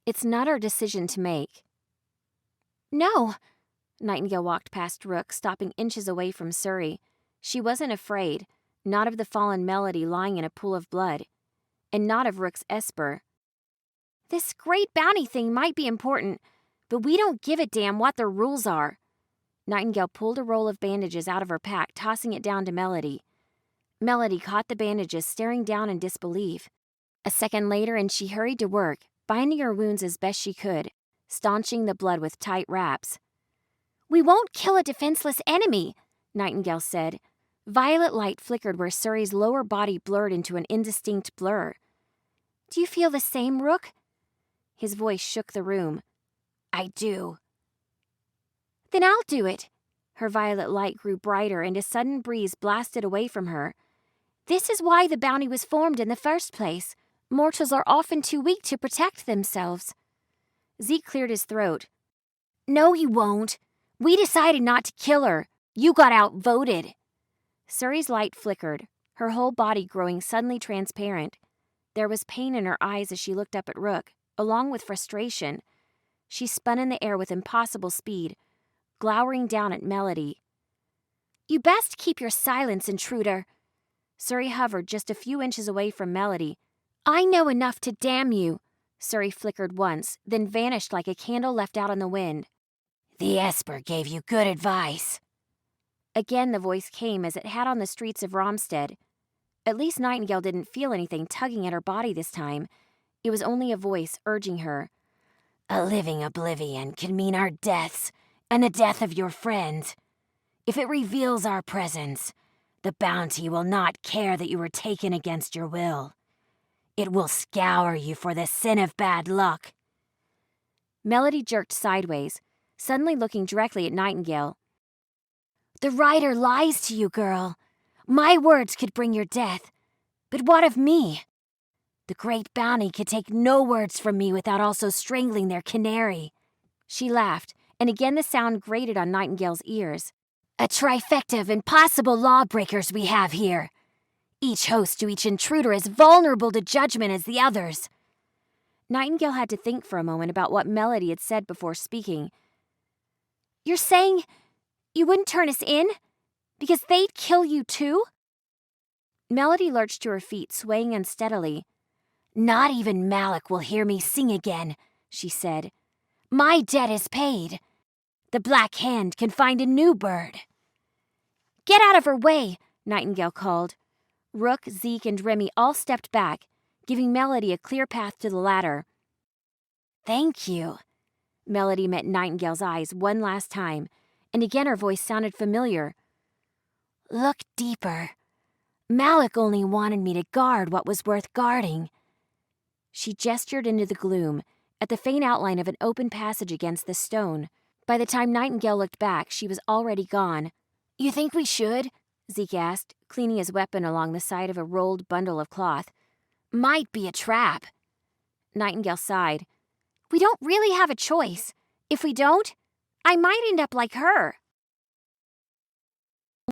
It's not our decision to make. No. Nightingale walked past Rook, stopping inches away from Suri. She wasn't afraid, not of the fallen Melody lying in a pool of blood, and not of Rook's Esper. This great bounty thing might be important, but we don't give a damn what the rules are. Nightingale pulled a roll of bandages out of her pack, tossing it down to Melody. Melody caught the bandages, staring down in disbelief. A second later, and she hurried to work, binding her wounds as best she could, staunching the blood with tight wraps. We won't kill a defenseless enemy, Nightingale said. Violet light flickered where Suri's lower body blurred into an indistinct blur. Do you feel the same, Rook? His voice shook the room. I do. Then I'll do it. Her violet light grew brighter and a sudden breeze blasted away from her. This is why the bounty was formed in the first place. Mortals are often too weak to protect themselves. Zeke cleared his throat. No, you won't. We decided not to kill her. You got outvoted. Suri's light flickered, her whole body growing suddenly transparent. There was pain in her eyes as she looked up at Rook, along with frustration. She spun in the air with impossible speed, glowering down at Melody. You best keep your silence, intruder. Suri hovered just a few inches away from Melody. I know enough to damn you. Suri flickered once, then vanished like a candle left out on the wind. The Esper gave you good advice. Again the voice came as it had on the streets of Romstead. At least Nightingale didn't feel anything tugging at her body this time. It was only a voice urging her. A living oblivion can mean our deaths and the death of your friend. If it reveals our presence, the bounty will not care that you were taken against your will. It will scour you for the sin of bad luck. Melody jerked sideways, suddenly looking directly at Nightingale. The rider lies to you, girl. My words could bring your death. But what of me? The great bounty could take no words from me without also strangling their canary. She laughed, and again the sound grated on Nightingale's ears. A trifecta of impossible lawbreakers we have here. Each host to each intruder is vulnerable to judgment as the others. Nightingale had to think for a moment about what Melody had said before speaking. You're saying you wouldn't turn us in? Because they'd kill you too? Melody lurched to her feet, swaying unsteadily. Not even Malik will hear me sing again, she said. My debt is paid. The Black Hand can find a new bird. Get out of her way, Nightingale called. Rook, Zeke, and Remy all stepped back, giving Melody a clear path to the ladder. Thank you. Melody met Nightingale's eyes one last time, and again her voice sounded familiar. Look deeper. Malik only wanted me to guard what was worth guarding. She gestured into the gloom, at the faint outline of an open passage against the stone. By the time Nightingale looked back, she was already gone. You think we should? Zeke asked, cleaning his weapon along the side of a rolled bundle of cloth. Might be a trap. Nightingale sighed. We don't really have a choice. If we don't, I might end up like her.